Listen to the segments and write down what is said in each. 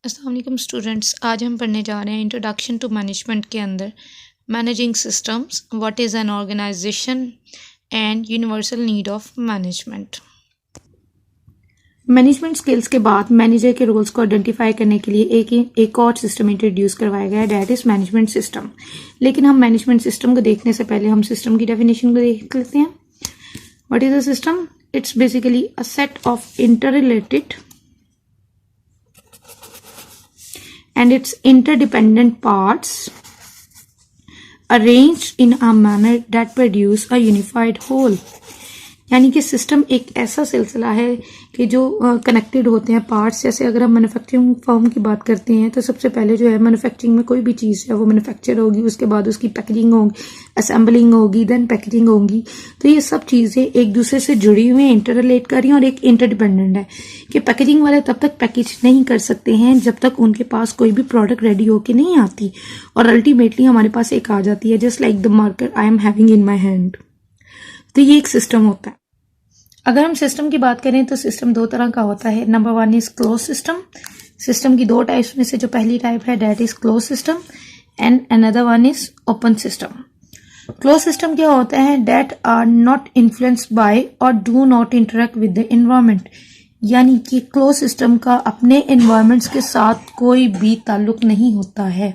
अस्सलाम वालेकुम स्टूडेंट्स, आज हम पढ़ने जा रहे हैं इंट्रोडक्शन टू मैनेजमेंट के अंदर managing systems, what is an organization and universal need of management. Management skills के बाद मैनेजर के रोल्स को आइडेंटिफाई करने के लिए एक और सिस्टम इंट्रोड्यूस करवाया गया है, दैट इज मैनेजमेंट सिस्टम। लेकिन हम मैनेजमेंट सिस्टम को देखने से पहले हम सिस्टम की डेफिनेशन को देख लेते हैं। What is a system? It's basically a set of interrelated and its interdependent parts arranged in a manner that produce a unified whole। यानी कि सिस्टम एक ऐसा सिलसिला है कि जो कनेक्टेड होते हैं पार्ट्स। जैसे अगर हम मैन्युफैक्चरिंग फर्म की बात करते हैं तो सबसे पहले जो है मैन्युफैक्चरिंग में कोई भी चीज़ है वो मैन्युफैक्चर होगी, उसके बाद उसकी पैकेजिंग होगी, असेंबलिंग होगी, देन पैकेजिंग होगी। तो ये सब चीज़ें एक दूसरे से जुड़ी हुई हैं, इंटर रिलेट कर रही हैं और एक इंटरडिपेंडेंट है कि पैकेजिंग वाले तब तक पैकेज नहीं कर सकते हैं जब तक उनके पास कोई भी प्रोडक्ट रेडी होके नहीं आती और अल्टीमेटली हमारे पास एक आ जाती है, just like the marker I am having in my hand. तो ये एक सिस्टम होता है। अगर हम सिस्टम की बात करें तो सिस्टम दो तरह का होता है। Number one is close system. System की दो टाइप्स में से जो पहली टाइप है that is close system and another one is open system. Close system क्या होता है? That are not influenced by और do not interact with the environment. यानी कि क्लोज सिस्टम का अपने एनवायरमेंट्स के साथ कोई भी ताल्लुक नहीं होता है।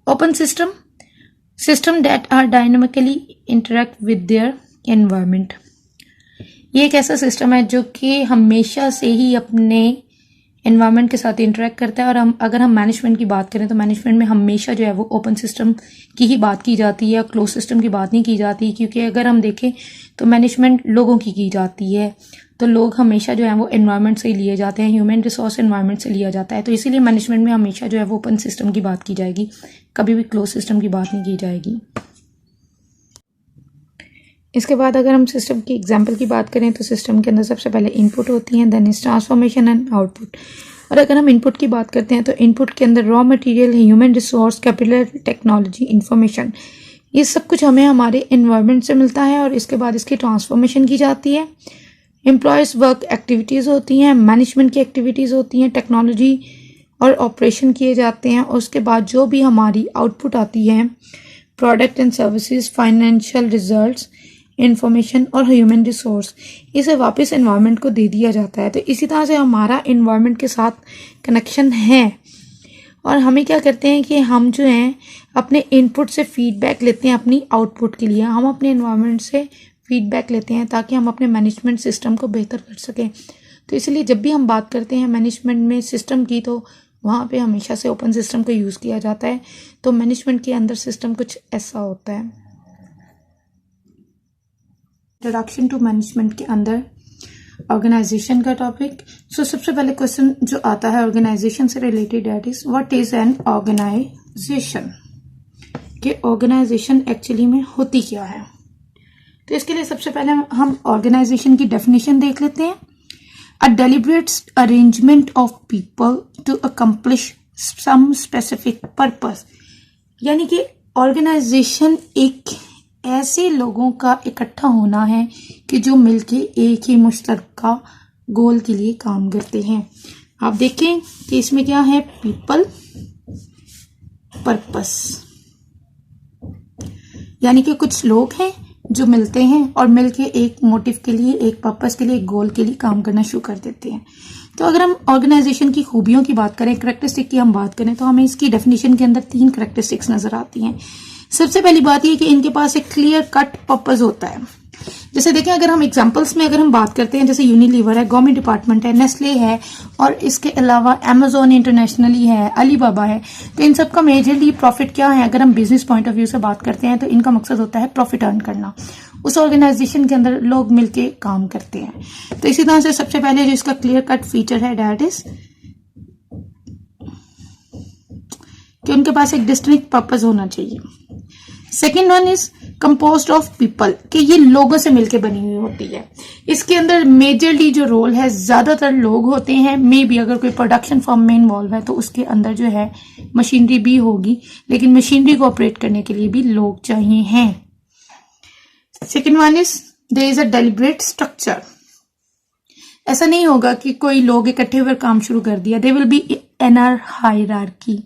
Open system, system that are dynamically interact with their environment. ये एक ऐसा सिस्टम है जो कि हमेशा से ही अपने एनवायरमेंट के साथ इंटरेक्ट करता है। और अगर हम मैनेजमेंट की बात करें तो मैनेजमेंट में हमेशा जो है वो ओपन सिस्टम की ही बात की जाती है, क्लोज सिस्टम की बात नहीं की जाती। क्योंकि अगर हम देखें तो मैनेजमेंट लोगों की जाती है, तो लोग हमेशा जो है वो एनवायरमेंट से ही लिए जाते हैं, ह्यूमन रिसोर्स एनवायरमेंट से लिया जाता है। तो इसीलिए मैनेजमेंट में हमेशा जो है वो ओपन सिस्टम की बात की जाएगी, कभी भी क्लोज सिस्टम की बात नहीं की जाएगी। इसके बाद अगर हम सिस्टम की एग्जांपल की बात करें तो सिस्टम के अंदर सबसे पहले इनपुट होती है, then is transformation and output. और अगर हम इनपुट की बात करते हैं तो इनपुट के अंदर raw material, human resource, capital, technology, information, ये सब कुछ हमें हमारे एनवायरनमेंट से मिलता है। और इसके बाद इसकी ट्रांसफॉर्मेशन की जाती है। एम्प्लॉयज़ वर्क एक्टिविटीज़ होती हैं, मैनेजमेंट की एक्टिविटीज़ होती हैं, टेक्नोलॉजी और ऑपरेशन किए जाते हैं। और उसके बाद जो भी हमारी आउटपुट आती है, product and services, financial results, information और ह्यूमन रिसोर्स, इसे वापस एनवायरनमेंट को दे दिया जाता है। तो इसी तरह से हमारा एनवायरनमेंट के साथ कनेक्शन है। और हमें क्या करते हैं कि हम जो हैं अपने इनपुट से फीडबैक लेते हैं अपनी आउटपुट के लिए। हम अपने एनवायरनमेंट से फीडबैक लेते हैं ताकि हम अपने मैनेजमेंट सिस्टम को बेहतर कर सकें। तो इसलिए जब भी हम बात करते हैं मैनेजमेंट में सिस्टम की तो वहाँ पे हमेशा से ओपन सिस्टम को यूज़ किया जाता है। तो मैनेजमेंट के अंदर सिस्टम कुछ ऐसा होता है। इंट्रोडक्शन टू मैनेजमेंट के अंदर ऑर्गेनाइजेशन का टॉपिक। सो सबसे पहले क्वेश्चन जो आता है ऑर्गेनाइजेशन से related that is what is an organization. कि ऑर्गेनाइजेशन एक्चुअली में होती क्या है। तो इसके लिए सबसे पहले हम ऑर्गेनाइजेशन की डेफिनेशन देख लेते हैं। A deliberate arrangement of people to accomplish some specific purpose. यानी कि ऑर्गेनाइजेशन एक ऐसे लोगों का इकट्ठा होना है कि जो मिलके एक ही मुश्तरका गोल के लिए काम करते हैं। आप देखें कि इसमें क्या है, पीपल, पर्पस, यानी कि कुछ लोग हैं जो मिलते हैं और मिलके एक मोटिव के लिए, एक पर्पस के लिए, एक गोल के लिए काम करना शुरू कर देते हैं। तो अगर हम ऑर्गेनाइजेशन की खूबियों की बात करें, करैक्टरिस्टिक की हम बात करें तो हमें इसकी डेफिनेशन के अंदर 3 करैक्टरिस्टिक्स नजर आती हैं। सबसे पहली बात यह कि इनके पास एक क्लियर कट पर्पस होता है। जैसे देखें अगर हम एग्जांपल्स में अगर हम बात करते हैं, जैसे यूनिलीवर है, गवर्नमेंट डिपार्टमेंट है, नेस्ले है और इसके अलावा अमेजोन इंटरनेशनली है, अलीबाबा है। तो इन सब का मेजरली प्रॉफिट क्या है? अगर हम बिजनेस पॉइंट ऑफ व्यू से बात करते हैं तो इनका मकसद होता है प्रॉफिट अर्न करना। उस ऑर्गेनाइजेशन के अंदर लोग मिलके काम करते हैं। तो इसी तरह से सबसे पहले जो इसका क्लियर कट फीचर है दैट इज कि उनके पास एक डिस्टिंक्ट पर्पस होना चाहिए। Second one is composed of people, कि ये लोगों से मिलकर बनी हुई होती है। इसके अंदर मेजरली जो रोल है ज्यादातर लोग होते हैं। मे बी अगर कोई प्रोडक्शन फर्म में इन्वॉल्व है तो उसके अंदर जो है मशीनरी भी होगी, लेकिन मशीनरी को ऑपरेट करने के लिए भी लोग चाहिए हैं। Second one is there is a deliberate structure. ऐसा नहीं होगा कि कोई लोग इकट्ठे होकर काम शुरू कर दिया, they will be an are hierarchy,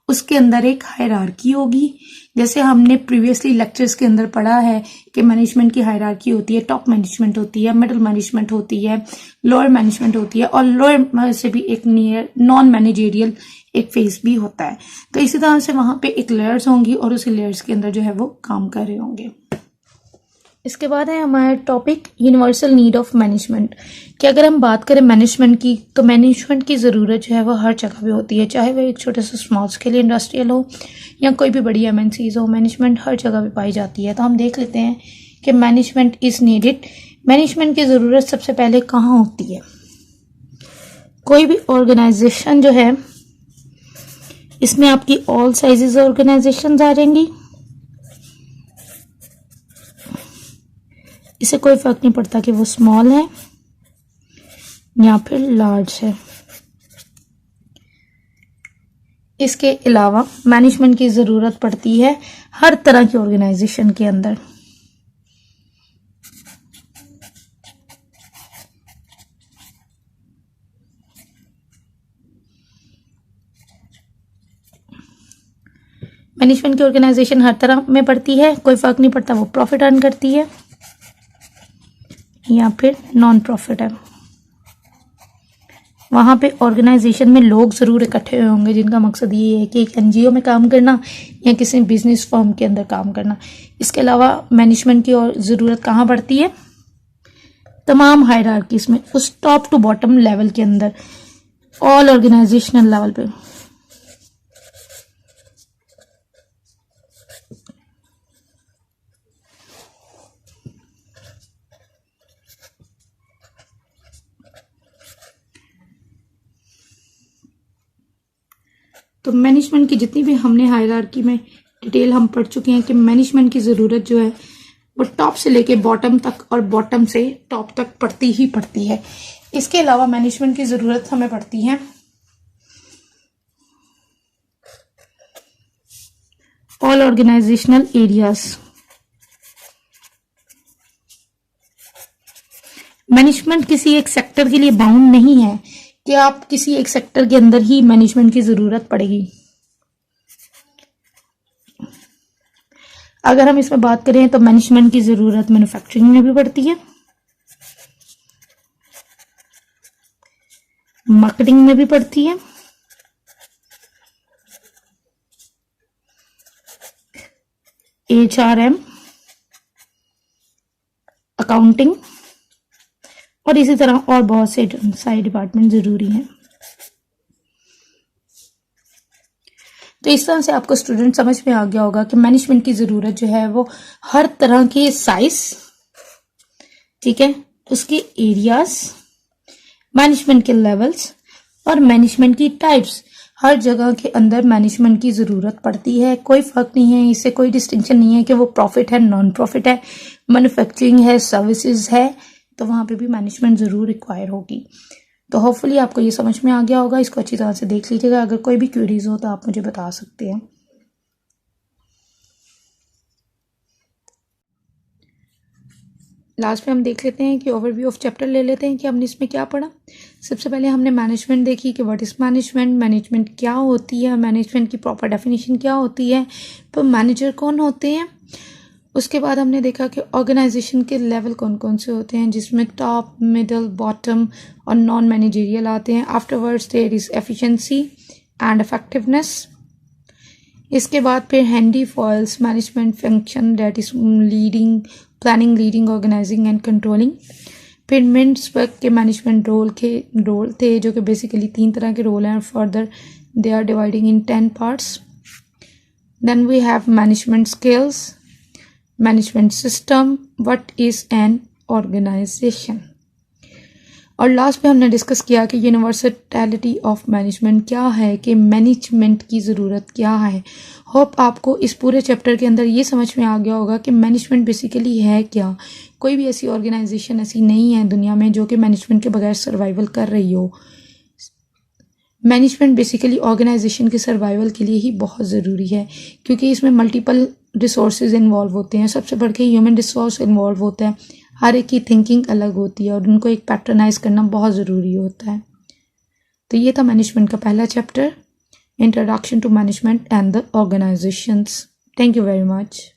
उसके अंदर एक हायरार्की होगी। जैसे हमने प्रीवियसली लेक्चर्स के अंदर पढ़ा है कि मैनेजमेंट की हायरार्की होती है, टॉप मैनेजमेंट होती है, मिडिल मैनेजमेंट होती है, लोअर मैनेजमेंट होती है, और लोअर से भी एक नियर नॉन मैनेजेरियल एक फेज भी होता है। तो इसी तरह से वहां पे एक लेयर्स होंगी और उसी लेयर्स के अंदर जो है वो काम कर रहे होंगे। इसके बाद है हमारा topic universal need of management, कि अगर हम बात करें मैनेजमेंट की तो मैनेजमेंट की ज़रूरत जो है वो हर जगह पे होती है, चाहे वह एक छोटा सा स्मॉल स्केल इंडस्ट्रियल हो या कोई भी बड़ी एमएनसीज हो, मैनेजमेंट हर जगह पे पाई जाती है। तो हम देख लेते हैं कि मैनेजमेंट इज़ नीडेड। मैनेजमेंट की ज़रूरत सबसे पहले कहाँ होती है? कोई भी ऑर्गेनाइजेशन जो है इसमें आपकी ऑल साइजेस ऑर्गेनाइजेशंस आ जाएंगी, इसे कोई फर्क नहीं पड़ता कि वो स्मॉल है या फिर लार्ज है। इसके अलावा मैनेजमेंट की ज़रूरत पड़ती है हर तरह की ऑर्गेनाइजेशन के अंदर। मैनेजमेंट की ऑर्गेनाइजेशन हर तरह में पड़ती है, कोई फर्क नहीं पड़ता वो प्रॉफिट अर्न करती है या फिर नॉन प्रॉफिट है। वहाँ पे ऑर्गेनाइजेशन में लोग ज़रूर इकट्ठे हुए होंगे जिनका मकसद ये है कि एक एनजीओ में काम करना या किसी बिजनेस फर्म के अंदर काम करना। इसके अलावा मैनेजमेंट की और ज़रूरत कहाँ पड़ती है? तमाम हायरार्कीज में, उस टॉप टू बॉटम लेवल के अंदर, ऑल ऑर्गेनाइजेशनल लेवल पे। तो मैनेजमेंट की जितनी भी हमने हायरार्की में डिटेल हम पढ़ चुके हैं कि मैनेजमेंट की ज़रूरत जो है वो टॉप से लेके बॉटम तक और बॉटम से टॉप तक पड़ती ही पड़ती है। इसके अलावा मैनेजमेंट की ज़रूरत हमें पड़ती है ऑल ऑर्गेनाइजेशनल एरियाज। मैनेजमेंट किसी एक सेक्टर के लिए बाउंड नहीं है कि आप किसी एक सेक्टर के अंदर ही मैनेजमेंट की ज़रूरत पड़ेगी। अगर हम इसमें बात करें तो मैनेजमेंट की ज़रूरत मैन्युफैक्चरिंग में भी पड़ती है, मार्केटिंग में भी पड़ती है, HRM, अकाउंटिंग और इसी तरह और बहुत से सारे डिपार्टमेंट ज़रूरी हैं। तो इस तरह से आपको स्टूडेंट समझ में आ गया होगा कि मैनेजमेंट की ज़रूरत जो है वो हर तरह के साइज, ठीक है, उसके एरियाज, मैनेजमेंट के लेवल्स और मैनेजमेंट की टाइप्स, हर जगह के अंदर मैनेजमेंट की ज़रूरत पड़ती है। कोई फ़र्क नहीं है, इससे कोई डिस्टिंक्शन नहीं है कि वो प्रॉफिट है, नॉन प्रॉफिट है, मैन्युफैक्चरिंग है, सर्विसेज है, तो वहाँ पे भी मैनेजमेंट ज़रूर रिक्वायर होगी। तो होपफुली आपको ये समझ में आ गया होगा। इसको अच्छी तरह से देख लीजिएगा। अगर कोई भी क्वेरीज हो तो आप मुझे बता सकते हैं। लास्ट में हम देख लेते हैं कि ओवरव्यू ऑफ चैप्टर ले लेते हैं कि हमने इसमें क्या पढ़ा। सबसे पहले हमने मैनेजमेंट देखी कि व्हाट इज़ मैनेजमेंट, मैनेजमेंट क्या होती है, मैनेजमेंट की प्रॉपर डेफिनेशन क्या होती है, तो मैनेजर कौन होते हैं। उसके बाद हमने देखा कि ऑर्गेनाइजेशन के लेवल कौन कौन से होते हैं, जिसमें टॉप, मिडल, बॉटम और नॉन मैनेजरियल आते हैं। Afterwards there is efficiency and effectiveness. इसके बाद फिर Henri Fayol's management function that is leading, planning, leading, organizing and controlling. फिर मिन्सबर्ग के मैनेजमेंट रोल थे जो कि बेसिकली 3 तरह के रोल हैं। Further they are dividing in 10 parts. Then we have management skills, management system, what is an organization. और last में हमने डिस्कस किया कि यूनिवर्सलिटी ऑफ मैनेजमेंट क्या है, कि मैनेजमेंट की ज़रूरत क्या है। होप आपको इस पूरे चैप्टर के अंदर ये समझ में आ गया होगा कि मैनेजमेंट बेसिकली है क्या। कोई भी ऐसी ऑर्गेनाइजेशन ऐसी नहीं है दुनिया में जो कि मैनेजमेंट के बगैर सर्वाइवल कर रही हो। मैनेजमेंट बेसिकली ऑर्गेनाइजेशन के सर्वाइवल के लिए ही बहुत ज़रूरी है, क्योंकि इसमें मल्टीपल रिसोर्सेज इन्वॉल्व होते हैं। सबसे बढ़ के ह्यूमन रिसोर्स इन्वॉल्व होता है, हर एक की थिंकिंग अलग होती है और उनको एक पैटर्नाइज करना बहुत ज़रूरी होता है। तो ये था मैनेजमेंट का पहला chapter, introduction to management and the organizations. Thank you very much.